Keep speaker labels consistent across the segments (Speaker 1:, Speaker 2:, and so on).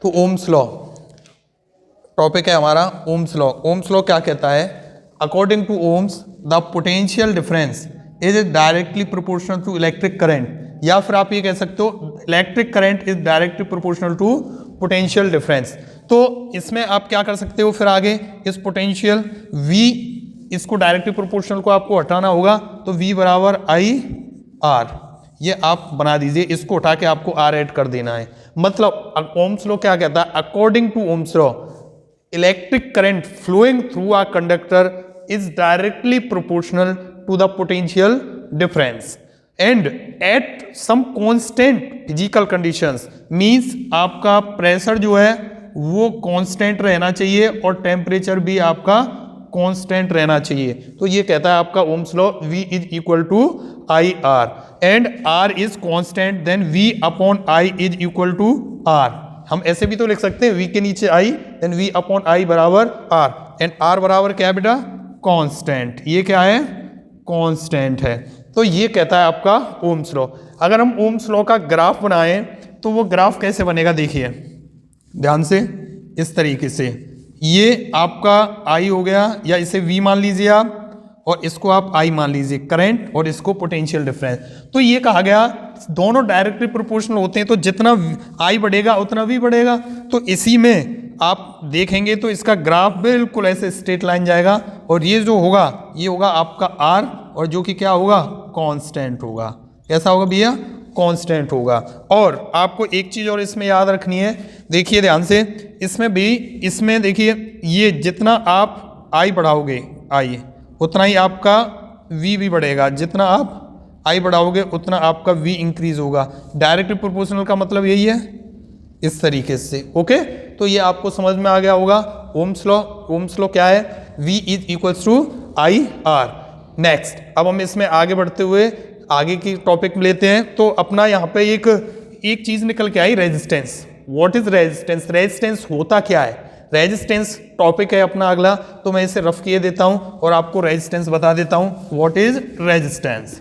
Speaker 1: तो Ohm's law topic है हमारा, ओम्स लॉ। ओम्स लॉ क्या कहता है? According to Ohm's the potential difference is directly proportional to electric current, या फिर आप ये कह सकते हो electric current is directly proportional to potential difference. तो इसमें आप क्या कर सकते हो फिर आगे, इस पोटेंशियल V, इसको डायरेक्टली प्रोपोर्शनल को आपको हटाना होगा, तो V बराबर I R, ये आप बना दीजिए, इसको उठा के आपको R ऐड कर देना है। मतलब ओम्स लॉ क्या कहता है? According to Ohm's law electric current flowing through a conductor is directly proportional to the potential difference and at some constant physical conditions, means आपका प्रेशर जो है वो कांस्टेंट रहना चाहिए और टेम्परेचर भी आपका कांस्टेंट रहना चाहिए। तो ये कहता है आपका Ohm's law, V is equal to I R and R is constant, then V upon I is equal to R। हम ऐसे भी तो लिख सकते हैं V के नीचे I, then V upon I बराबर R, एंड R बराबर क्या है बेटा? कांस्टेंट। ये क्या है? कांस्टेंट है। तो ये कहता है आपका ओम्स लॉ। अगर हम ओम्स लॉ का ग्राफ बनाएं तो वो ग्राफ कैसे बनेगा, देखिए ध्यान से, इस तरीके से। ये आपका I हो गया, या इसे V मान लीजिए आप, और इसको आप I मान लीजिए करंट, और इसको पोटेंशियल डिफरेंस। तो ये कहा गया दोनों डायरेक्टली प्रोपोर्शनल होते हैं, तो जितना I बढ़ेगा उतना V बढ़ेगा। तो इसी में आप देखेंगे तो इसका ग्राफ बिल्कुल ऐसे स्ट्रेट लाइन जाएगा, और ये जो होगा ये होगा आपका R, और जो कि क्या होगा? कांस्टेंट होगा। कैसा होगा भैया? कांस्टेंट होगा। और आपको एक चीज और इसमें याद रखनी है, देखिए ध्यान से, इसमें भी, इसमें देखिए ये जितना आप I बढ़ाओगे I, उतना ही आपका V भी बढ़ेगा, जितना आप I बढ़ाओगे उतना आपका V इंक्रीज होगा। डायरेक्ट प्रोपोर्शनल का मतलब यही है, इस तरीके से। ओके, तो ये आपको समझ में आ गया होगा ओम्स लॉ। ओम्स लॉ क्या है? V is equals to I R. Next, अब हम इसमें आगे बढ़ते हुए आगे की टॉपिक लेते हैं। तो अपना यहाँ पे एक चीज निकल के आई, resistance. What is resistance? Resistance होता क्या है? रेजिस्टेंस टॉपिक है अपना अगला, तो मैं इसे रफ किए देता हूं और आपको रेजिस्टेंस बता देता हूं। What is resistance?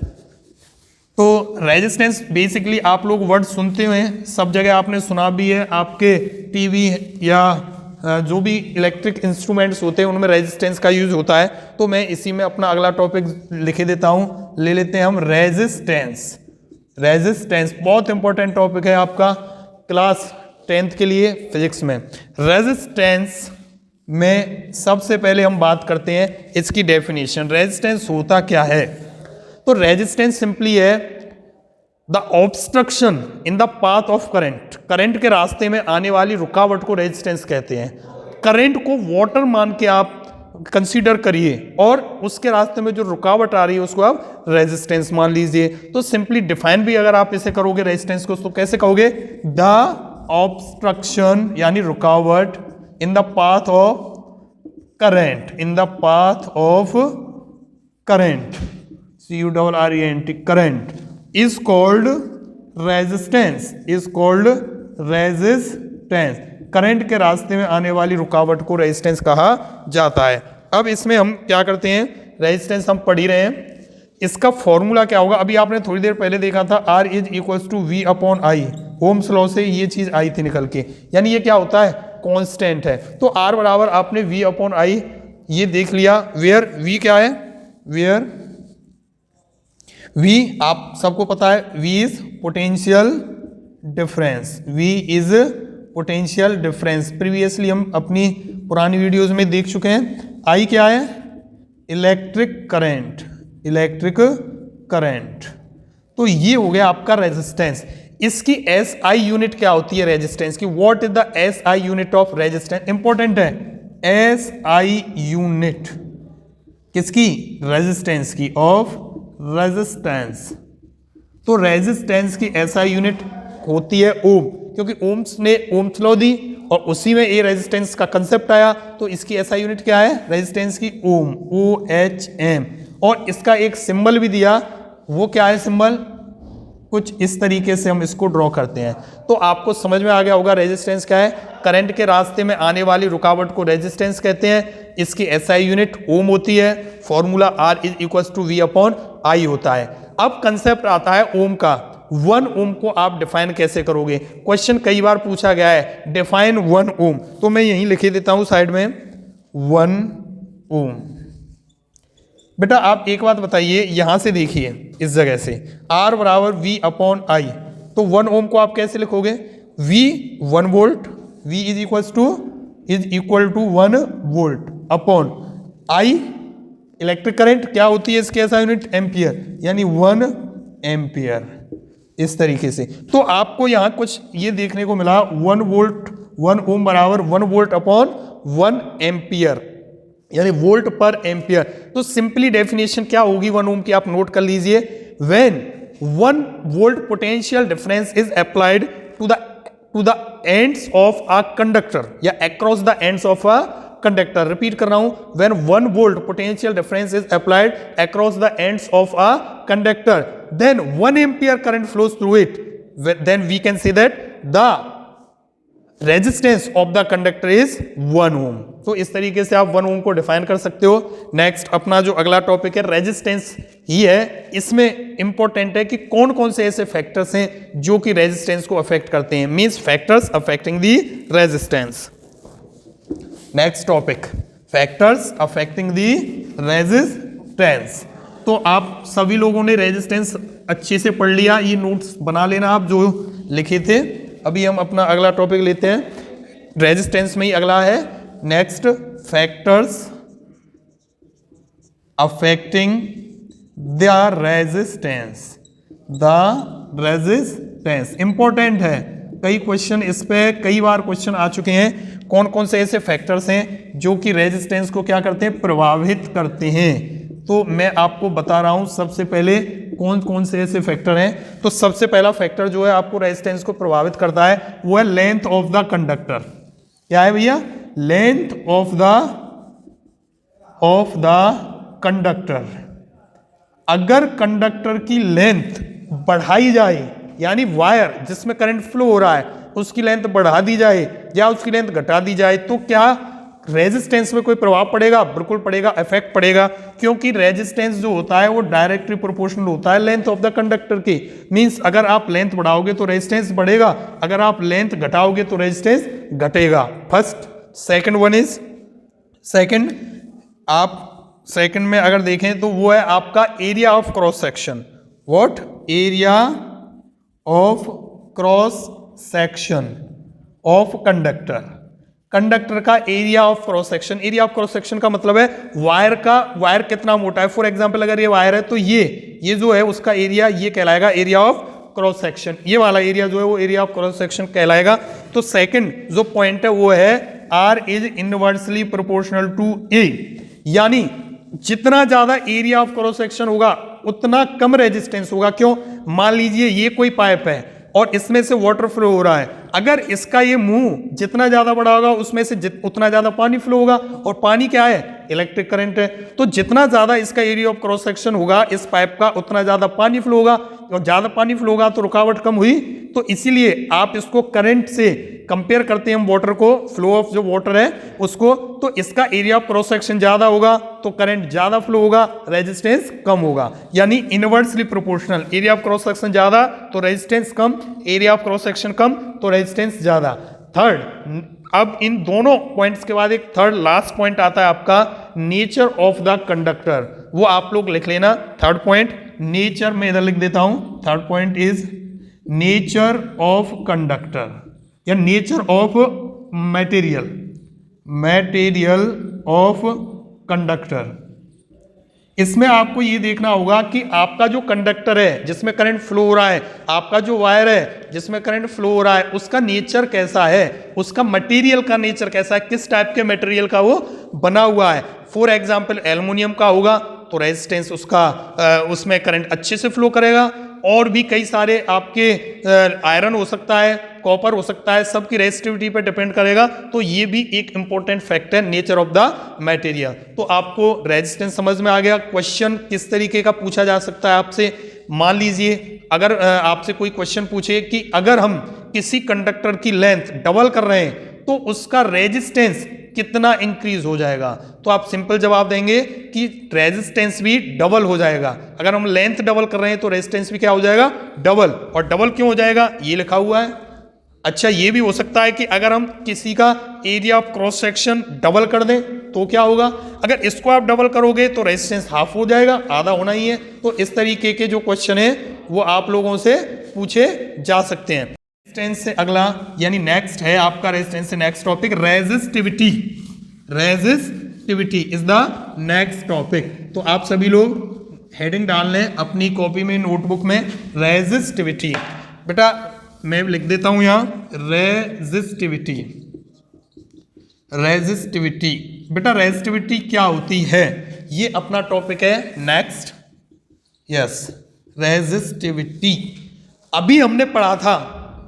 Speaker 1: तो रेजिस्टेंस बेसिकली आप लोग वर्ड सुनते हुए हैं, सब जगह आपने सुना भी है, आपके टीवी या जो भी इलेक्ट्रिक इंस्ट्रूमेंट्स होते हैं उनमें रेजिस्टेंस का यूज होता है। तो मैं इसी में अपना अगला टॉपिक लिखे देता हूं, ले लेते हैं हम रेजिस्टेंस। रेजिस्टेंस बहुत इंपॉर्टेंट टॉपिक है आपका क्लास 10th के लिए फिजिक्स में। रेजिस्टेंस में सबसे पहले हम बात करते हैं इसकी डेफिनेशन। रेजिस्टेंस होता क्या है? तो रेजिस्टेंस सिंपली है the obstruction in the path of current. Current के रास्ते में आने वाली रुकावट को रेजिस्टेंस कहते हैं। करंट को वाटर मान के आप कंसीडर करिए, और उसके रास्ते में जो रुकावट आ रही है उसको आप रेजिस्टेंस मान लीजिए। तो सिंपली डिफाइन भी अगर आप इसे करोगे रेजिस्टेंस को, तो कैसे कहोगे? द ऑब्स्ट्रक्शन यानी रुकावट in the path of current, in the path of current, CURRENT, current is called resistance, is called resistance। Current के रास्ते में आने वाली रुकावट को रेजिस्टेंस कहा जाता है। अब इसमें हम क्या करते हैं, रेजिस्टेंस हम पढ़ ही रहे हैं, इसका फॉर्मूला क्या होगा? अभी आपने थोड़ी देर पहले देखा था, R is equals to V upon I। Ohm's law से ये चीज आई थी निकल के, यानी ये क्या होता है? कांस्टेंट है। तो R बराबर आपने V अपॉन I ये देख लिया, वेयर V क्या है? वेयर V आप सबको पता है, V is potential difference. V is potential difference, previously हम अपनी पुरानी वीडियोस में देख चुके हैं। I क्या है? Electric current, electric current. तो ये हो गया आपका रेजिस्टेंस। इसकी SI यूनिट क्या होती है रेजिस्टेंस की? What is the SI unit of resistance? Important है, SI यूनिट किसकी? रेजिस्टेंस की, ऑफ रेजिस्टेंस। तो रेजिस्टेंस की SI यूनिट होती है ओम, क्योंकि ओम्स ने ओम्स लॉ दी और उसी में ये रेजिस्टेंस का कंसेप्ट आया। तो इसकी SI यूनिट क्या है रेजिस्टेंस की? ओम, OHM। और इसका एक सिंबल भी दिया, वो क्या है सिंबल? कुछ इस तरीके से हम इसको ड्रॉ करते हैं। तो आपको समझ में आ गया होगा रेजिस्टेंस क्या है। करंट के रास्ते में आने वाली रुकावट को रेजिस्टेंस कहते हैं। इसकी SI यूनिट ओम होती है। Formula R is equal to V upon I होता है। अब कंसेप्ट आता है ओम का, 1 ओम को आप डिफाइन कैसे करोगे? क्वेश्चन कई बार पूछा गया है, डिफाइन 1 ओम, तो मैं यहीं लिख देता हूं साइड में 1 ओम। बेटा आप एक बात बताइए, यहां से देखिए इस जगह से R बराबर V अपॉन I, तो 1 ओम को आप कैसे लिखोगे? V 1 volt, V is equal to 1 volt upon I electric current क्या होती है इसके ऐसा यूनिट? एम्पियर, यानी 1 एम्पियर। इस तरीके से तो आपको यहां कुछ ये देखने को मिला, 1 वोल्ट 1 ओम बराबर 1 वोल्ट अपॉन 1 एम्पियर, यानी वोल्ट पर एम्पियर। तो सिंपली डेफिनेशन क्या होगी 1 ओम की, आप नोट कर लीजिए। When 1 volt potential difference is applied to the ends of a conductor या across the ends of a conductor. Repeat कर रहा हूं, when 1 volt potential difference is applied across the ends of a conductor, then 1 ampere current flows through it, then we can say that the resistance of the conductor is 1 ओम। तो इस तरीके से आप 1 ओम को define कर सकते हो। नेक्स्ट अपना जो अगला टॉपिक है रेजिस्टेंस ही है। इसमें इंपॉर्टेंट है कि कौन कौन से ऐसे फैक्टर्स हैं जो कि रेजिस्टेंस को अफेक्ट करते हैं, means factors affecting the resistance. Next topic, factors affecting the resistance. तो आप सभी लोगों ने रेजिस्टेंस अच्छे से पढ़ लिया, ये नोट्स बना लेना आप जो लिखे थे। अभी हम अपना अगला टॉपिक लेते हैं, रेजिस्टेंस में ही अगला है next, factors affecting the resistance. The resistance important है, कई क्वेश्चन इस पे कई बार क्वेश्चन आ चुके हैं। कौन कौन से ऐसे फैक्टर्स हैं जो कि रेजिस्टेंस को क्या करते हैं? प्रभावित करते हैं। तो मैं आपको बता रहा हूं सबसे पहले कौन कौन से ऐसे फैक्टर हैं। तो सबसे पहला फैक्टर जो है आपको रेजिस्टेंस को प्रभावित करता है वो है लेंथ ऑफ द कंडक्टर। क्या है भैया? Length of the conductor. अगर कंडक्टर की लेंथ बढ़ाई जाए, यानी वायर जिसमें करंट फ्लो हो रहा है उसकी लेंथ बढ़ा दी जाए या उसकी लेंथ घटा दी जाए, तो क्या रेजिस्टेंस में कोई प्रभाव पड़ेगा? बिल्कुल पड़ेगा, इफेक्ट पड़ेगा, क्योंकि रेजिस्टेंस जो होता है वो डायरेक्टली प्रोपोर्शनल होता है लेंथ ऑफ द कंडक्टर की। मींस अगर आप लेंथ बढ़ाओगे तो रेजिस्टेंस बढ़ेगा, अगर आप लेंथ घटाओगे तो रेजिस्टेंस घटेगा। फर्स्ट। सेकंड वन इज, आप सेकंड में अगर देखें तो वो है आपका area of cross section. What? Area of cross section of conductor का area of cross section. Area of cross section का मतलब है वायर कितना मोटा है। फॉर एग्जांपल अगर ये वायर है तो ये जो है उसका एरिया ये कहलाएगा एरिया ऑफ क्रॉस सेक्शन। ये वाला एरिया जो है वो एरिया ऑफ क्रॉस सेक्शन कहलाएगा। तो सेकंड जो पॉइंट है वो है R is inversely proportional to A, यानी जितना ज्यादा एरिया ऑफ क्रॉस सेक्शन होगा उतना कम रेजिस्टेंस होगा। क्यों? मान लीजिए ये कोई पाइप है और इसमें से वाटर फ्लो हो रहा है, अगर इसका ये मुंह जितना ज्यादा बड़ा होगा उसमें से उतना ज्यादा पानी फ्लो होगा, और पानी क्या है? इलेक्ट्रिक करंट है। तो जितना ज्यादा इसका एरिया ऑफ क्रॉस सेक्शन होगा इस पाइप का उतना ज्यादा पानी फ्लो होगा, और ज्यादा पानी फ्लो होगा तो रुकावट कम हुई। तो इसीलिए आप इसको करंट से कंपेयर करते हैं हम वाटर को, फ्लो ऑफ जो वाटर है उसको, तो इसका एरिया ऑफ क्रॉस सेक्शन ज्यादा होगा तो करंट ज्यादा फ्लो होगा, रेजिस्टेंस कम होगा, यानी inversely proportional. Area of cross section ज्यादा तो रेजिस्टेंस कम, एरिया ऑफ क्रॉस सेक्शन कम तो रेजिस्टेंस ज्यादा। थर्ड, अब इन दोनों पॉइंट्स के बाद एक थर्ड लास्ट पॉइंट आता है आपका नेचर ऑफ द कंडक्टर। वो आप लोग लिख लेना। थर्ड पॉइंट नेचर, में इधर लिख देता हूं। Third point is nature of conductor या nature of material of conductor. इसमें आपको ये देखना होगा कि आपका जो कंडक्टर है जिसमें करंट फ्लो हो रहा है, आपका जो वायर है जिसमें करंट फ्लो हो रहा है, उसका नेचर कैसा है, उसका मटेरियल का नेचर कैसा है, किस टाइप के मटेरियल का वो बना हुआ है। फॉर एग्जांपल एल्युमिनियम का होगा तो रेजिस्टेंस उसका उसमें करंट अच्छे से फ्लो करेगा। और भी कई सारे आपके आयरन हो सकता है, कॉपर हो सकता है, सबकी रेजिस्टिविटी पर डिपेंड करेगा। तो ये भी एक important factor, nature of the material. तो आपको रेजिस्टेंस समझ में आ गया। क्वेश्चन किस तरीके का पूछा जा सकता है आपसे? मान लीजिए अगर आपसे कोई क्वेश्चन पूछे कि अगर हम किसी कंडक्टर की लेंथ डबल कर रहे हैं तो उसका रेजिस्टेंस कितना इंक्रीज हो जाएगा? तो आप सिंपल जवाब देंगे कि रेजिस्टेंस भी डबल हो जाएगा। अगर हम लेंथ डबल कर रहे हैं तो रेजिस्टेंस भी क्या हो जाएगा? डबल। और डबल क्यों हो जाएगा? ये लिखा हुआ है। अच्छा, ये भी हो सकता है कि अगर हम किसी का area of cross section double कर दें तो क्या होगा? अगर इसको आप डबल करोगे तो रेजिस्टेंस हाफ हो जाएगा, आधा होना ही है। तो इस तरीके के जो क्वेश्चन है वो आप लोगों से पूछे जा सकते हैं। रेजिस्टेंस से अगला यानी नेक्स्ट है आपका रेजिस्टेंस से next topic resistivity. Resistivity is the next topic. तो आप सभी लोग हेडिंग डाल लें अपनी कॉपी में, नोटबुक में, रेजिस्टिविटी। बेटा मैं लिख देता हूं यहां रेजिस्टिविटी। रेजिस्टिविटी बेटा रेजिस्टिविटी क्या होती है? ये अपना टॉपिक है नेक्स्ट। यस, रेजिस्टिविटी अभी हमने पढ़ा था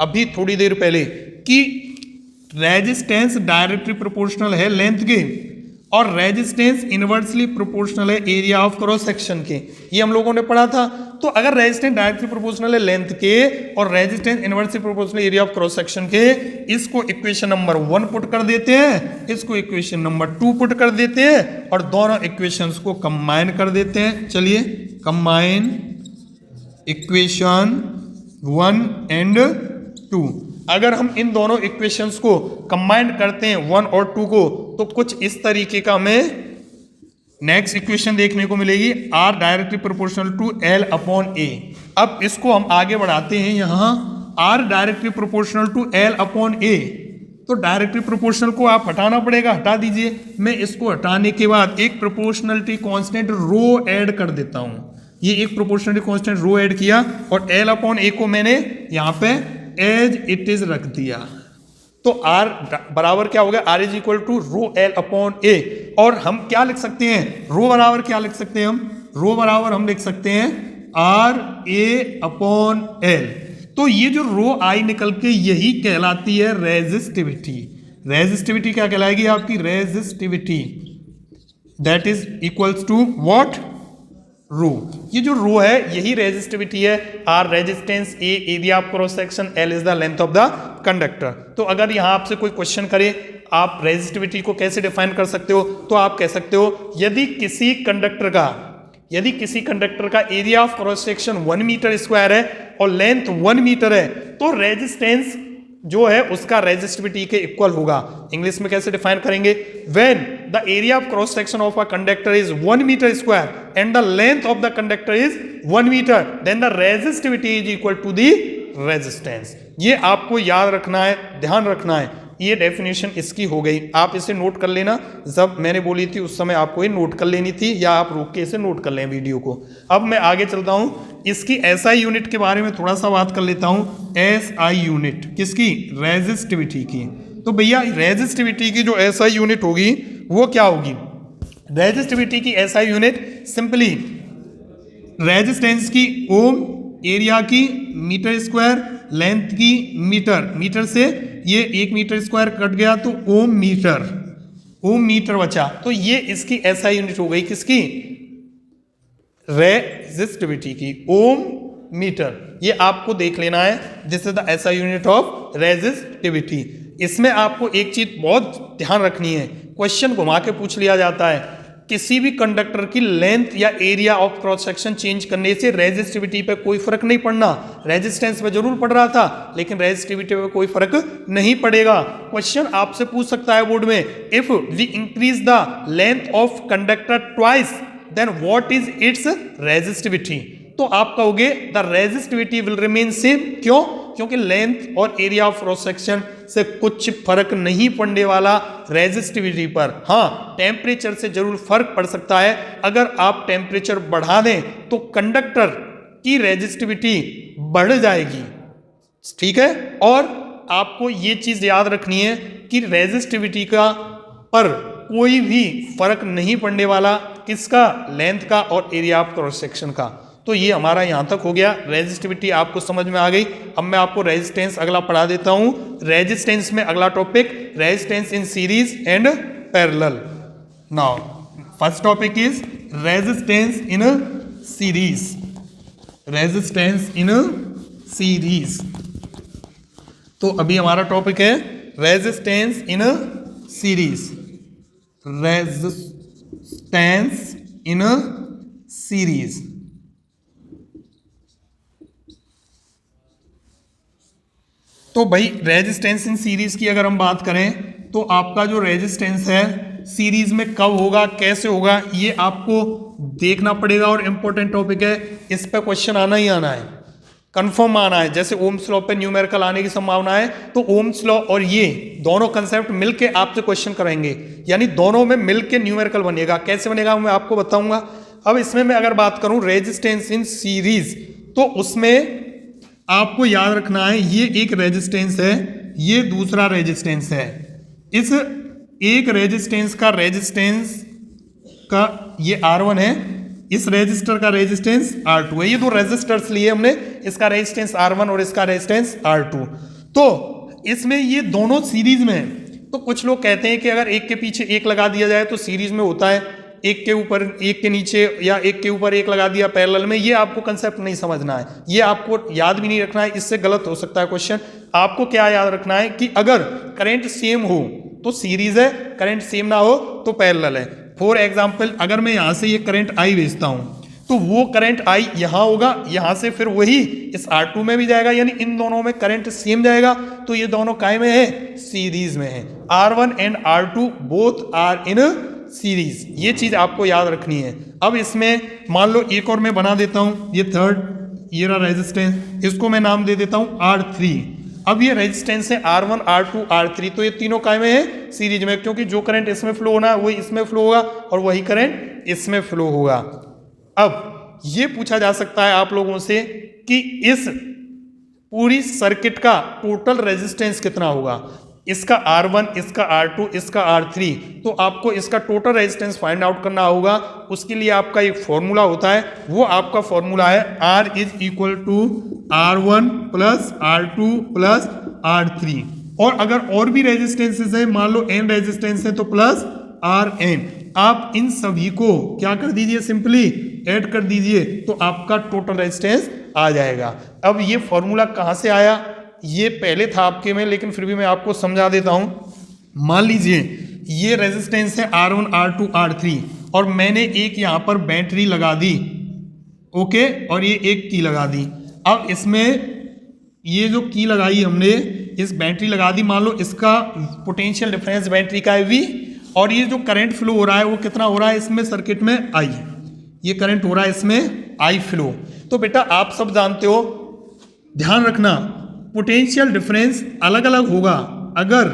Speaker 1: अभी थोड़ी देर पहले कि रेजिस्टेंस डायरेक्टली प्रोपोर्शनल है लेंथ के और रेजिस्टेंस इनवर्सली प्रोपोर्शनल है एरिया ऑफ क्रॉस सेक्शन के। ये हम लोगों ने पढ़ा था। तो अगर रेजिस्टेंस डायरेक्टली प्रोपोर्शनल है लेंथ के और resistance inversely proportional area of cross section के, इसको इक्वेशन नंबर 1 पुट कर देते हैं, इसको इक्वेशन नंबर 2 पुट कर देते हैं और दोनों इक्वेशंस को कंबाइन कर देते हैं। चलिए कंबाइन इक्वेशन 1 एंड 2। अगर हम इन दोनों इक्वेशंस को कंबाइन करते हैं 1 और 2 को, तो कुछ इस तरीके का हमें नेक्स्ट इक्वेशन देखने को मिलेगी, R directly proportional to L upon A। अब इसको हम आगे बढ़ाते हैं, यहां R directly proportional to L upon A। तो डायरेक्टली प्रोपोर्शनल को आप हटाना पड़ेगा, हटा दीजिए। मैं इसको हटाने के बाद एक प्रोपोर्शनलिटी कांस्टेंट रो ऐड कर देता हूं। ये एक प्रोपोर्शनलिटी कांस्टेंट रो ऐड किया और L अपॉन A को मैंने यहां पे एज इट इज रख दिया। तो R बराबर क्या हो गया? R is equal to rho L upon A। और हम क्या लिख सकते हैं? रो बराबर क्या लिख सकते हैं हम? रो बराबर हम लिख सकते हैं RA अपॉन L। तो ये जो रो आई निकल के यही कहलाती है रेजिस्टिविटी। रेजिस्टिविटी क्या कहलाएगी आपकी? Resistivity that is equals to what? Rho. ये जो रो है यही रेजिस्टिविटी है। R resistance, A area of cross section, L is the length of the conductor. तो अगर यहां आपसे कोई क्वेश्चन करे आप रेजिस्टिविटी को कैसे डिफाइन कर सकते हो, तो आप कह सकते हो यदि किसी कंडक्टर का area of cross section 1 metre square है और लेंथ 1 मीटर है तो रेजिस्टेंस जो है उसका रेजिस्टिविटी के इक्वल होगा। इंग्लिश में कैसे डिफाइन करेंगे? When the area of cross section of a conductor is 1 metre square and the length of the conductor is 1 metre then the resistivity is equal to the resistance. ये आपको याद रखना है, ध्यान रखना है। ये डेफिनेशन इसकी हो गई, आप इसे नोट कर लेना। जब मैंने बोली थी उस समय आपको ये नोट कर लेनी थी, या आप रोक के इसे नोट कर लें वीडियो को। अब मैं आगे चलता हूँ, इसकी एसआई यूनिट के बारे में थोड़ा सा बात कर लेता हूँ। एसआई यूनिट किसकी? रेजिस्टिविटी की। तो भैया रेजिस्टिविटी की जो एसआई यूनिट होगी वो क्या होगी? रेजिस्टिविटी की एसआई यूनिट सिंपली रेजिस्टेंस की ओम, एरिया की मीटर स्क्वायर, लेंथ की मीटर, मीटर से ये 1 मीटर स्क्वायर कट गया तो ओम मीटर बचा। तो ये इसकी एसआई यूनिट हो गई किसकी? रेजिस्टिविटी की, ओम मीटर। ये आपको देख लेना है, this is the SI unit of resistivity. इसमें आपको एक चीज बहुत ध्यान रखनी है, क्वेश्चन घुमा के पूछ लिया जाता है, किसी भी कंडक्टर की लेंथ या area of cross section change करने से रेजिस्टिविटी पे कोई फर्क नहीं पड़ना। रेजिस्टेंस पे जरूर पड़ रहा था लेकिन रेजिस्टिविटी पे कोई फर्क नहीं पड़ेगा। क्वेश्चन आपसे पूछ सकता है बोर्ड में, if we increase the length of conductor twice then what is its resistivity? तो आप कहोगे the resistivity will remain same. क्यों? क्योंकि लेंथ और एरिया ऑफ क्रॉस सेक्शन से कुछ फर्क नहीं पड़ने वाला रेजिस्टिविटी पर। हाँ, टेम्परेचर से जरूर फर्क पड़ सकता है। अगर आप टेम्परेचर बढ़ा दें तो कंडक्टर की रेजिस्टिविटी बढ़ जाएगी, ठीक है। और आपको ये चीज याद रखनी है कि रेजिस्टिविटी का पर कोई भी फर्क नहीं पड़ने वाला, किसका? लेंथ का और एरिया ऑफ क्रॉस सेक्शन का। तो ये हमारा यहां तक हो गया। रेजिस्टिविटी आपको समझ में आ गई। अब मैं आपको रेजिस्टेंस अगला पढ़ा देता हूं। रेजिस्टेंस में अगला topic resistance in series and parallel. Now first topic is resistance in series. Resistance in series. तो अभी हमारा टॉपिक है resistance in series. Resistance in series. तो भाई रेजिस्टेंस इन सीरीज की अगर हम बात करें तो आपका जो रेजिस्टेंस है सीरीज में कब होगा, कैसे होगा, ये आपको देखना पड़ेगा और इंपॉर्टेंट टॉपिक है, इस पे क्वेश्चन आना ही आना है, कंफर्म आना है। जैसे ओम्स लॉ पे न्यूमेरिकल आने की संभावना है, तो ओम्स लॉ और ये दोनों कंसेप्ट मिलके आपसे क्वेश्चन कराएंगे, यानी दोनों में मिलके न्यूमेरिकल बनेगा। कैसे बनेगा मैं आपको बताऊंगा। अब इसमें मैं अगर बात करूं रेजिस्टेंस इन सीरीज, तो उसमें आपको याद रखना है ये एक रेजिस्टेंस है, ये दूसरा रेजिस्टेंस है। इस एक रेजिस्टेंस का ये R1 है, इस रेजिस्टर का रेजिस्टेंस R2 है। ये दो रेजिस्टर्स लिए हमने, इसका रेजिस्टेंस R1 और इसका रेजिस्टेंस R2। तो इसमें ये दोनों सीरीज में है। तो कुछ लोग कहते हैं कि अगर एक के पीछे एक लगा दिया जाए तो सीरीज में होता है, एक के ऊपर एक के नीचे या एक के ऊपर एक लगा दिया पैरेलल में। ये आपको कंसेप्ट नहीं समझना है, ये आपको याद भी नहीं रखना है, इससे गलत हो सकता है क्वेश्चन। आपको क्या याद रखना है कि अगर करंट सेम हो तो सीरीज है, करंट सेम ना हो तो पैरेलल है। फॉर एग्जांपल अगर मैं यहां से ये करंट I भेजता हूं तो वो करंट I यहां होगा, यहां से फिर वही इस R2 में भी जाएगा, यानी इन दोनों में करंट सेम जाएगा। तो ये दोनों काय में है, सीरीज में है। R1 and R2 both are in series, ये चीज आपको याद रखनी है। अब इसमें मान लो एक और मैं बना देता हूं, ये थर्ड ये रहा रेजिस्टेंस, इसको मैं नाम दे देता हूं R3। अब ये रेजिस्टेंस है R1 R2 R3, तो ये तीनों काय में है, सीरीज में, क्योंकि जो करंट इसमें फ्लो होना है वही इसमें फ्लो होगा और वही करंट इसमें फ्लो होगा। अब ये पूछा जा सकता है आप लोगों से कि इस पूरी सर्किट का टोटल रेजिस्टेंस कितना होगा, इसका R1 इसका R2 इसका R3, तो आपको इसका टोटल रेजिस्टेंस फाइंड आउट करना होगा। उसके लिए आपका एक फॉर्मूला होता है, वो आपका फॉर्मूला है R is equal to R1 plus R2 plus R3। और अगर और भी रेजिस्टेंसेस है, मान लो n रेजिस्टेंस है तो प्लस Rn। आप इन सभी को क्या कर दीजिए, सिंपली ऐड कर दीजिए, तो आपका टोटल रेजिस्टेंस आ जाएगा। अब ये फॉर्मूला कहाँ से आया, ये पहले था आपके में, लेकिन फिर भी मैं आपको समझा देता हूं। मान लीजिए ये रेजिस्टेंस है R1 R2 R3 और मैंने एक यहां पर बैटरी लगा दी, ओके, और ये एक की लगा दी। अब इसमें ये जो की लगाई हमने, इस बैटरी लगा दी, मान लो इसका पोटेंशियल डिफरेंस बैटरी का है V, और ये जो करंट फ्लो हो रहा है वो कितना हो रहा है इसमें सर्किट में I, ये करंट हो रहा है इसमें I फ्लो। तो बेटा आप सब जानते हो, ध्यान रखना पोटेंशियल डिफरेंस अलग अलग होगा अगर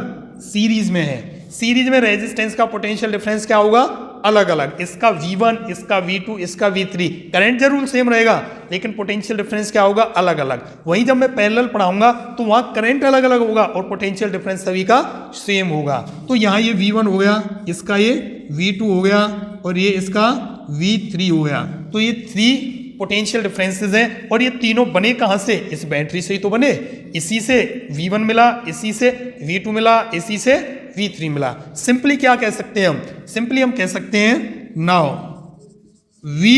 Speaker 1: सीरीज में है। सीरीज में रेजिस्टेंस का पोटेंशियल डिफरेंस क्या होगा, अलग अलग, इसका V1 इसका V2 इसका V3, करंट जरूर सेम रहेगा लेकिन पोटेंशियल डिफरेंस क्या होगा, अलग अलग। वहीं जब मैं पैरेलल पढ़ाऊंगा तो वहां करंट अलग अलग होगा और पोटेंशियल डिफरेंस सभी का सेम होगा। तो यहाँ ये V1 हो गया, इसका ये V2 हो गया और ये इसका V3 हो गया। तो ये 3 पोटेंशियल डिफरेंसेस हैं और ये तीनों बने कहां से, इस बैटरी से ही तो बने। इसी से V1 मिला, इसी से V2 मिला, इसी से V3 मिला। सिंपली क्या कह सकते हैं हम, सिंपली हम कह सकते हैं now V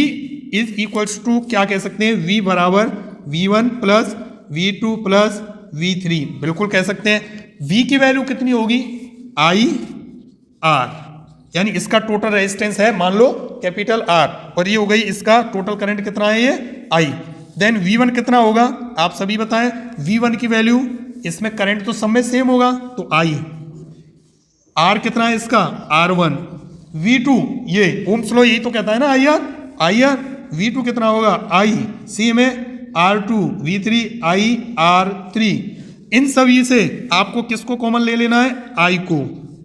Speaker 1: is equals to, क्या कह सकते हैं, V बराबर V1 plus V2 plus V3, बिल्कुल कह सकते हैं। V की वैल्यू कितनी होगी, IR, यानी इसका टोटल रेजिस्टेंस है मान लो कैपिटल R, और ये हो गई इसका टोटल करंट कितना है, ये I। देन V1 कितना होगा आप सभी बताएं, V1 की वैल्यू, इसमें करंट तो सब में सेम होगा तो I। R कितना है इसका, R1। V2 ये ओम्स लॉ यही तो कहता है ना, IR। V2 कितना होगा, I, सेम है R2 V3 IR3। इन सभी से आपको किसको कॉमन ले लेना है, I को,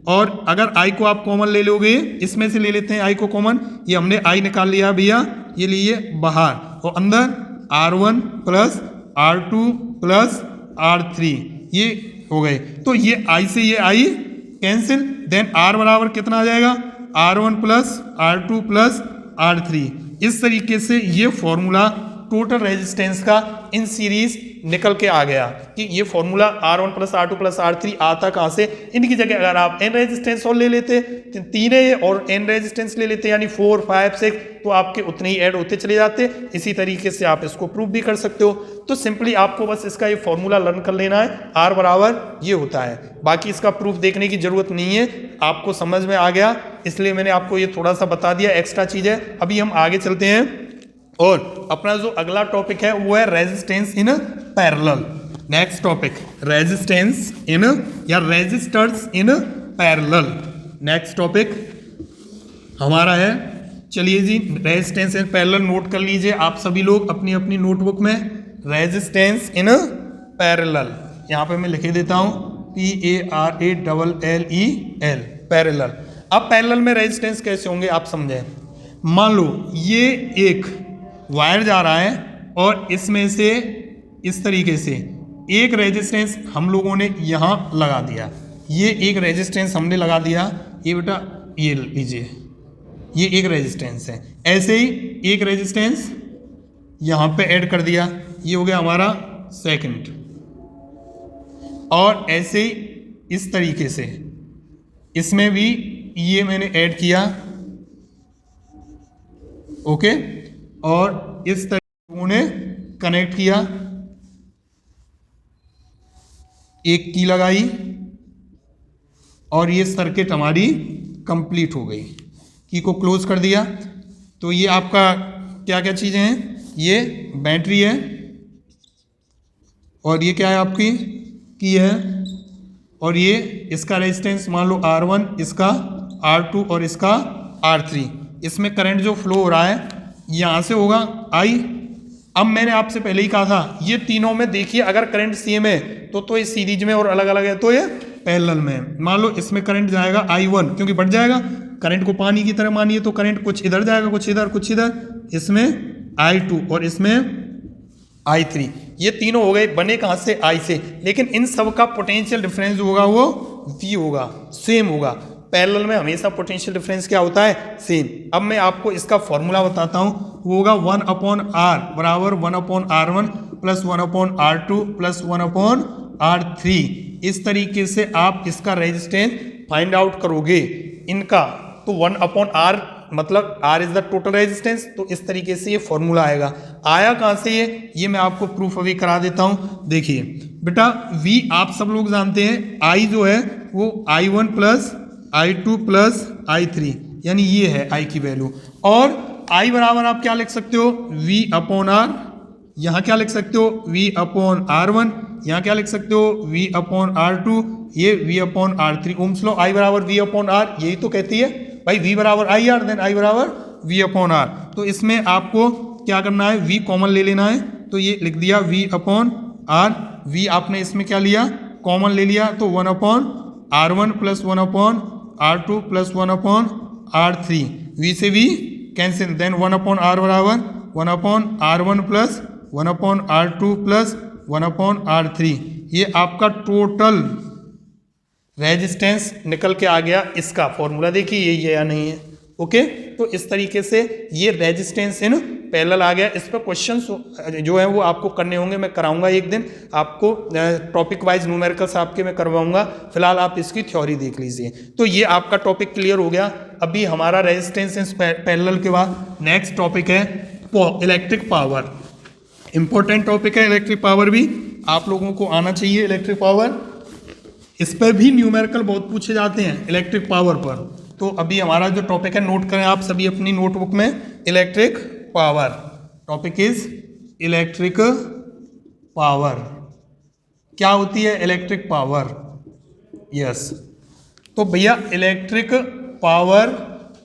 Speaker 1: और अगर I को आप कॉमन ले लोगे, इसमें से ले लेते हैं I को कॉमन, ये हमने I निकाल लिया भैया, ये लिए बाहर, और अंदर R1 plus R2 plus R3 ये हो गए। तो ये I से ये I कैंसिल, देन R बराबर कितना आ जाएगा, R1 plus R2 plus R3। इस तरीके से ये फॉर्मूला टोटल रेजिस्टेंस का इन सीरीज निकल के आ गया कि ये formula R1 plus R2 plus R3 आता कहाँ से। इनकी जगह अगर आप n रेजिस्टेंस और ले लेते, 3 है और n रेजिस्टेंस ले लेते, यानी 4 5 6, तो आपके उतने ही ऐड होते चले जाते। इसी तरीके से आप इसको प्रूव भी कर सकते हो। तो सिंपली आपको बस इसका ये फॉर्मूला लर्न कर लेना है, R बराबर ये होता है, बाकी इसका प्रूफ देखने की जरूरत नहीं है, आपको समझ में आ गया। इसलिए मैंने आपको ये थोड़ा सा बता दिया, एक्स्ट्रा चीज़ है। अभी हम आगे चलते हैं और अपना जो अगला टॉपिक है वो है resistance in parallel. Next topic resistance in या resistors in parallel. Next topic हमारा है, चलिए जी, रेजिस्टेंस इन पैरेलल नोट कर लीजिए आप सभी लोग अपनी अपनी नोटबुक में। रेजिस्टेंस इन पैरेलल यहाँ पे मैं लिखे देता हूँ PARALLEL, पैरेलल। अब पैरेलल में रेजिस्टेंस कैसे होंगे आप समझें। मान लो ये एक वायर जा रहा है और इसमें से इस तरीके से एक रेजिस्टेंस हम लोगों ने यहाँ लगा दिया, ये एक रेजिस्टेंस हमने लगा दिया, ये बेटा ये लीजिए, ये एक रेजिस्टेंस है। ऐसे ही एक रेजिस्टेंस यहाँ पे ऐड कर दिया, ये हो गया हमारा सेकंड। और ऐसे ही इस तरीके से इसमें भी ये मैंने ऐड किया, ओके, और इस तरीके ने कनेक्ट किया, एक की लगाई और ये सर्किट हमारी कंप्लीट हो गई। की को क्लोज कर दिया। तो ये आपका क्या क्या चीज़ें हैं, ये बैटरी है और ये क्या है आपकी की है, और ये इसका रेजिस्टेंस मान लो R1, इसका R2 और इसका R3। इसमें करंट जो फ्लो हो रहा है यहाँ से होगा I। अब मैंने आपसे पहले ही कहा था ये तीनों में देखिए अगर करंट सेम है तो ये सीरीज में और अलग अलग है तो ये पैरेलल में। मान लो इसमें करंट जाएगा I1 क्योंकि बढ़ जाएगा, करंट को पानी की तरह मानिए तो करंट कुछ इधर जाएगा कुछ इधर कुछ इधर, इसमें I2 और इसमें I3। ये तीनों हो गए, बने कहाँ से I से, लेकिन इन सब का पोटेंशियल डिफरेंस जो होगा वो V होगा, सेम होगा। पैरेलल में हमेशा पोटेंशियल डिफरेंस क्या होता है, सेम। अब मैं आपको इसका फॉर्मूला बताता हूँ, वो होगा 1/R बराबर 1/R1 plus 1/R2 plus 1/R3। इस तरीके से आप इसका रेजिस्टेंस फाइंड आउट करोगे इनका, तो 1/R मतलब R is the total resistance, तो इस तरीके से ये फॉर्मूला आएगा। आया कहाँ से ये मैं आपको प्रूफ अभी करा देता हूँ। देखिए बेटा V आप सब लोग जानते हैं, I जो है वो I1 plus I2 plus I3, यानी ये है I की वैल्यू। और I बराबर आप क्या लिख सकते हो, V/R, यहाँ क्या लिख सकते हो V/R1, यहाँ क्या लिख सकते हो V/R2, ये V/R3। ओम्स लॉ I बराबर V/R, यही तो कहती है भाई V बराबर IR देन I बराबर V/R। तो इसमें आपको क्या करना है, V कॉमन ले लेना है, तो ये लिख दिया V/R। V आपने इसमें क्या लिया, कॉमन ले लिया, तो 1/R1 plus 1/R2 plus 1/R3। V से V कैंसिल, देन 1/R बराबर 1/R1 plus 1/R2 plus 1/R3। ये आपका टोटल रेजिस्टेंस निकल के आ गया। इसका फॉर्मूला देखिए यही है या नहीं है, ओके। तो इस तरीके से ये रेजिस्टेंस इन पैरेलल आ गया। इस पर क्वेश्चंस जो है वो आपको करने होंगे, मैं कराऊंगा एक दिन आपको, टॉपिक वाइज न्यूमेरिकल्स आपके मैं करवाऊंगा। फिलहाल आप इसकी थ्योरी देख लीजिए। तो ये आपका टॉपिक क्लियर हो गया। अभी हमारा रेजिस्टेंस इन पैरेलल के बाद नेक्स्ट टॉपिक है इलेक्ट्रिक पावर। इंपॉर्टेंट टॉपिक है इलेक्ट्रिक पावर, भी आप लोगों को आना चाहिए इलेक्ट्रिक पावर। इस पर भी न्यूमेरिकल बहुत पूछे जाते हैं इलेक्ट्रिक पावर पर। तो अभी हमारा जो टॉपिक है नोट करें आप सभी अपनी नोटबुक में, electric power. Topic is electric power. क्या होती है इलेक्ट्रिक पावर, यस। तो भैया इलेक्ट्रिक पावर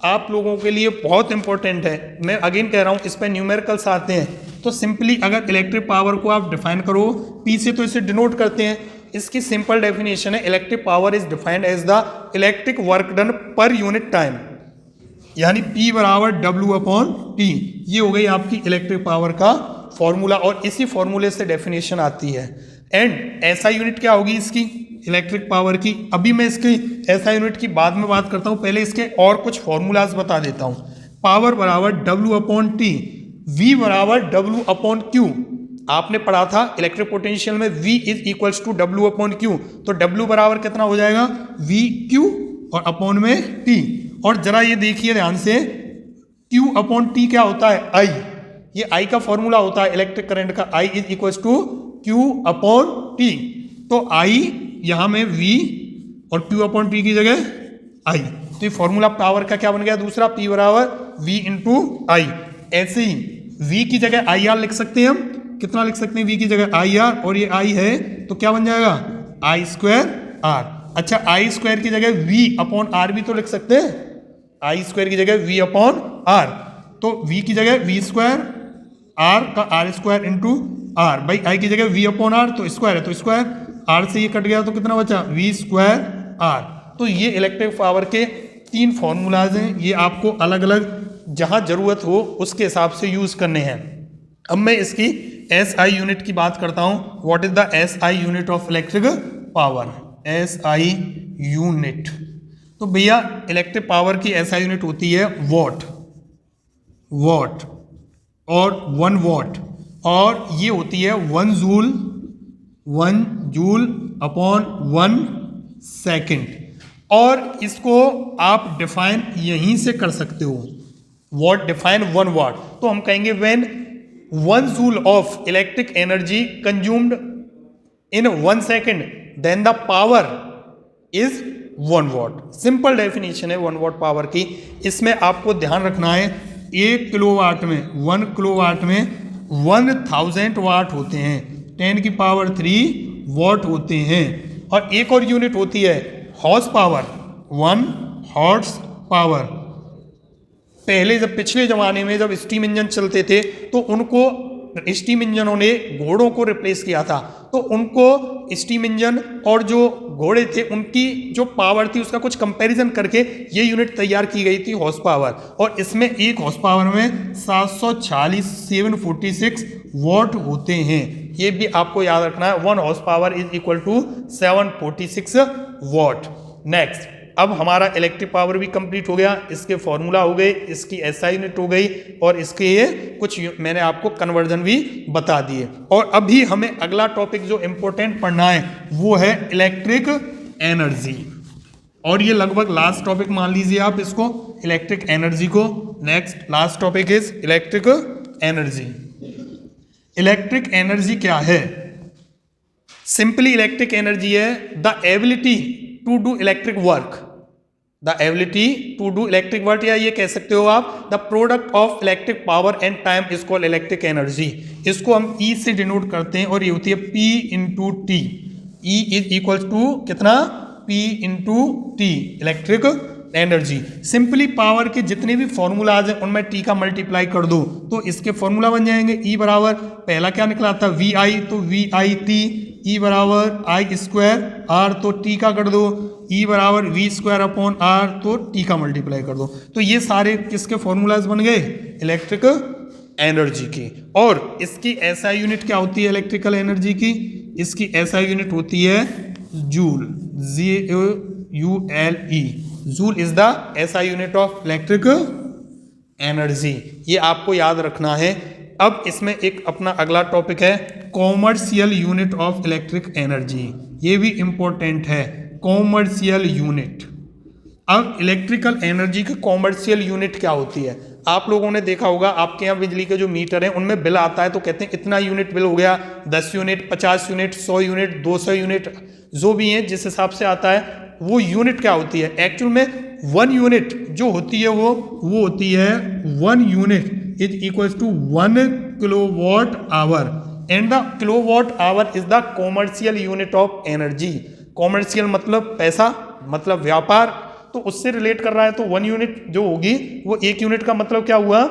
Speaker 1: आप लोगों के लिए बहुत इंपॉर्टेंट है। मैं अगेन कह रहा हूं, इस पर न्यूमेरिकल्स आते हैं तो सिंपली अगर इलेक्ट्रिक पावर को आप डिफाइन करो, पी से तो इसे डिनोट करते हैं। इसकी सिंपल डेफिनेशन है, electric power is defined as the electric work done per unit time, यानी P बराबर W/T। ये हो गई आपकी इलेक्ट्रिक पावर का फॉर्मूला, और इसी फॉर्मूले से डेफिनेशन आती है। एंड ऐसा यूनिट क्या होगी इसकी इलेक्ट्रिक पावर की, अभी मैं इसकी ऐसा यूनिट की बाद में बात करता हूँ, पहले इसके और कुछ फॉर्मूलाज बता देता हूँ। पावर बराबर W/T, V बराबर W/Q। आपने पढ़ा था इलेक्ट्रिक पोटेंशियल में V is equals to W/Q, तो W बराबर कितना हो जाएगा VQ और अपॉन में T। और जरा ये देखिए ध्यान से, Q/T क्या होता है I, ये I का फॉर्मूला होता है इलेक्ट्रिक करंट का, I is equals to Q/T। तो I यहाँ में V और Q/T की जगह I, तो तो ये फॉर्मूला पावर का क्या बन गया दूसरा, P बराबर V इंटू आई। ऐसे ही V की जगह आई आर लिख सकते हैं हम, कितना लिख सकते हैं V की जगह आई आर, और ये I है तो क्या बन जाएगा आई स्क्वायर आर। अच्छा आई स्क्वायर की जगह V अपॉन आर भी तो लिख सकते हैं, आई स्क्वायर की जगह V अपॉन आर, तो V की जगह V स्क्वायर, आर का आर स्क्वायर इंटू आर, भाई आई की जगह V अपॉन आर तो स्क्वायर है तो स्क्वायर, आर से ये कट गया तो कितना बचा V स्क्वायर आर। तो ये इलेक्ट्रिक पावर के 3 फॉर्मूलाज हैं, ये आपको अलग अलग जहां जरूरत हो उसके हिसाब से यूज करने हैं। अब मैं इसकी SI यूनिट की बात करता हूं। What is the SI unit of electric power, SI unit, तो भैया इलेक्ट्रिक पावर की SI यूनिट होती है वॉट, वॉट और 1 वॉट, और ये होती है 1 जूल अपॉन 1 सेकेंड, और इसको आप डिफाइन यहीं से कर सकते हो, वॉट डिफाइन 1 वॉट, तो हम कहेंगे when 1 joule of electric energy consumed in 1 second then the power is 1 watt. Simple definition है 1 वॉट पावर की। इसमें आपको ध्यान रखना है 1 किलोवाट में 1 किलोवाट में 1000 वाट होते हैं, 10 की पावर 3 वॉट होते हैं। और एक और यूनिट होती है हॉर्स पावर, 1 हॉर्स पावर। पहले जब पिछले जमाने में जब स्टीम इंजन चलते थे तो उनको स्टीम इंजनों ने घोड़ों को रिप्लेस किया था, तो उनको स्टीम इंजन और जो घोड़े थे उनकी जो पावर थी उसका कुछ कंपैरिजन करके ये यूनिट तैयार की गई थी हॉर्स पावर, और इसमें एक हॉर्स पावर में 746 वॉट होते हैं। ये भी आपको याद रखना है, 1 horsepower is equal to 746 watt. Next, अब हमारा इलेक्ट्रिक पावर भी कंप्लीट हो गया, इसके फॉर्मूला हो गए, इसकी SI यूनिट हो गई, और इसके ये कुछ मैंने आपको कन्वर्जन भी बता दिए। और अभी हमें अगला टॉपिक जो इंपॉर्टेंट पढ़ना है वो है इलेक्ट्रिक एनर्जी, और ये लगभग लास्ट टॉपिक मान लीजिए आप इसको, इलेक्ट्रिक एनर्जी को। Next last topic is electric energy. Electric energy क्या है? सिंपली इलेक्ट्रिक एनर्जी है the ability to do electric work, the ability to do electric work, या ये कह सकते हो आप the product of electric power and time is called electric energy. इसको हम E से डिनोट करते हैं, और ये होती है P into T. E is equal to कितना, P into T, electric energy. Simply power के जितने भी फॉर्मूलाज हैं उनमें T का मल्टीप्लाई कर दो तो इसके फॉर्मूला बन जाएंगे। E बराबर पहला क्या निकला था VI, तो VI T, E बराबर I स्क्वायर R, तो T का कर दो, E बराबर V स्क्वायर अपॉन R, तो T का मल्टीप्लाई कर दो। तो ये सारे किसके फॉर्मूलाज बन गए, इलेक्ट्रिक एनर्जी की। और इसकी SI यूनिट क्या होती है इलेक्ट्रिकल एनर्जी की? इसकी SI यूनिट होती है joule, JULE। Joule is the SI unit of electric energy, ये आपको याद रखना है। अब इसमें एक अपना अगला टॉपिक है commercial unit of electric energy, ये भी इंपॉर्टेंट है, कॉमर्शियल यूनिट। अब इलेक्ट्रिकल एनर्जी की कॉमर्शियल यूनिट क्या होती है? आप लोगों ने देखा होगा आपके यहाँ बिजली के जो मीटर हैं उनमें बिल आता है तो कहते हैं इतना यूनिट बिल हो गया, 10 यूनिट, 50 यूनिट, 100 यूनिट, 200 यूनिट, जो भी हैं जिस हिसाब से आता है वो यूनिट क्या होती है। एक्चुअल में 1 यूनिट जो होती है वो होती है 1 unit is equal to 1 kilowatt hour, and the kilowatt hour is the commercial unit of energy. Commercial मतलब पैसा, मतलब व्यापार, तो उससे रिलेट कर रहा है। तो 1 यूनिट जो होगी वो 1 यूनिट का मतलब क्या हुआ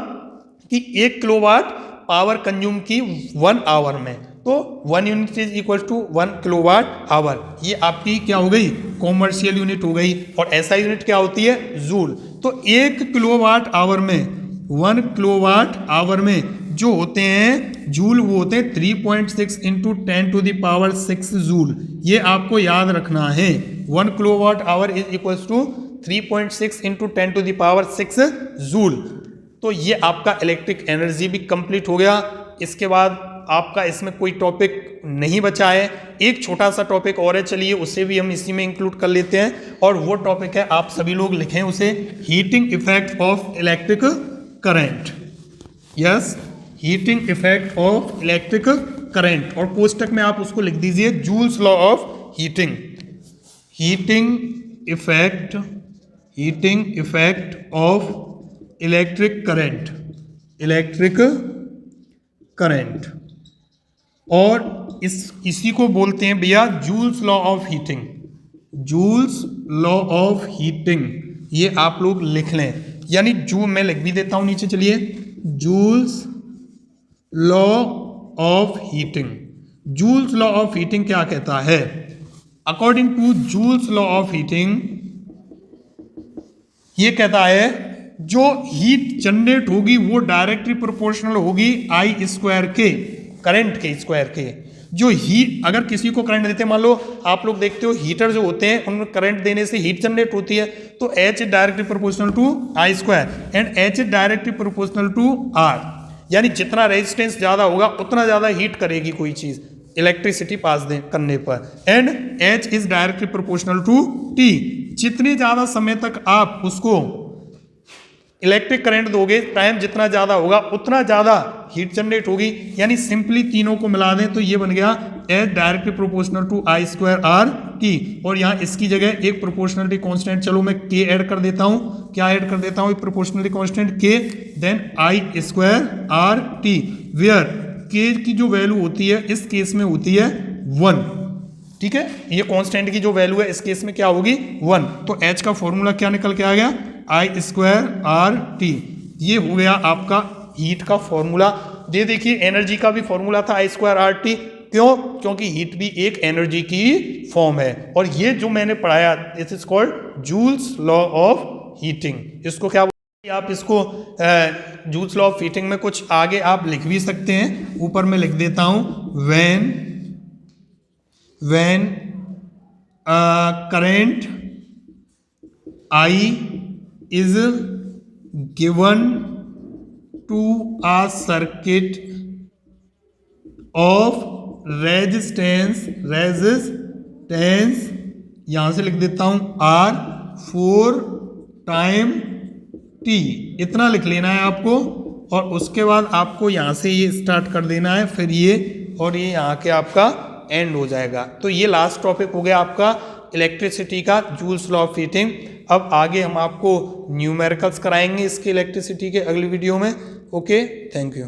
Speaker 1: कि 1 किलोवाट पावर कंज्यूम की 1 आवर में, तो 1 unit is equal to 1 kilowatt hour. ये आपकी क्या हो गई, कॉमर्शियल यूनिट हो गई। और SI यूनिट क्या होती है, जूल। तो 1 किलोवाट आवर में, 1 किलोवाट आवर में जो होते हैं जूल, वो होते हैं 3.6 into 10 to the power 6 joule. ये आपको याद रखना है, 1 kilowatt hour is equal to 3.6 into 10 to the power 6 joule. तो ये आपका इलेक्ट्रिक एनर्जी भी कंप्लीट हो गया। इसके बाद आपका इसमें कोई टॉपिक नहीं बचा है, एक छोटा सा टॉपिक और है, चलिए उसे भी हम इसी में इंक्लूड कर लेते हैं। और वो टॉपिक है, आप सभी लोग लिखें उसे, heating effect of electric current. Yes, heating effect of electric current, और कोष्टक में आप उसको लिख दीजिए joules law of heating. Heating effect heating effect of electric current, electric current, और इसी को बोलते हैं भैया joules law of heating, Joule's law of heating. ये आप लोग लिख लें, यानी जो मैं लिख भी देता हूं नीचे, चलिए, Joule's law of heating. Joule's law of heating क्या कहता है? According to Joule's law of heating, ये कहता है जो हीट जनरेट होगी वो डायरेक्टली प्रोपोर्शनल होगी आई स्क्वायर के, करंट के स्क्वायर के। जो हीट, अगर किसी को करंट देते हैं, मान लो आप लोग देखते हो हीटर जो होते हैं उनमें करंट देने से हीट जनरेट होती है, तो H is directly proportional to I square and H is directly proportional to R। यानी जितना रेजिस्टेंस ज्यादा होगा उतना ज्यादा हीट करेगी कोई चीज इलेक्ट्रिसिटी पास करने पर, and H is directly proportional to T। जितने ज्यादा समय तक आप उसको इलेक्ट्रिक करंट दोगे, टाइम जितना ज्यादा होगा उतना ज्यादा हीट जनरेट होगी। यानी सिंपली तीनों को मिला दें तो ये बन गया H directly proportional to I square R T, और यहाँ इसकी जगह एक प्रोपोर्शनलिटी कांस्टेंट, चलो मैं K ऐड कर देता हूँ। क्या ऐड कर देता हूँ? एक proportionality constant K, then I square R T, where K की जो वैल्यू होती है इस केस में होती है 1। ठीक है, ये कांस्टेंट की जो वैल्यू है इस केस में क्या होगी? 1। तो H का फॉर्मूला क्या निकल के आ गया? आई स्क्वायर आर टी। ये हो गया आपका हीट का फॉर्मूला। ये देखिए एनर्जी का भी फॉर्मूला था आई स्क्वायर आर टी। क्यों? क्योंकि हीट भी एक एनर्जी की फॉर्म है, और ये जो मैंने पढ़ाया this is called joules law of heating. इसको क्या बोलते हैं? आप इसको जूल्स लॉ ऑफ हीटिंग में कुछ आगे आप लिख भी सकते हैं, ऊपर मैं लिख देता हूं, when current I is given to a circuit of resistance यहां से लिख देता हूं R for time T, इतना लिख लेना है आपको, और उसके बाद आपको यहां से ये स्टार्ट कर देना है, फिर ये और ये यहाँ के आपका एंड हो जाएगा। तो ये लास्ट टॉपिक हो गया आपका इलेक्ट्रिसिटी का, जूल्स लॉ ऑफ हीटिंग। अब आगे हम आपको न्यूमेरिकल्स कराएंगे इसके इलेक्ट्रिसिटी के अगली वीडियो में। Okay, thank you.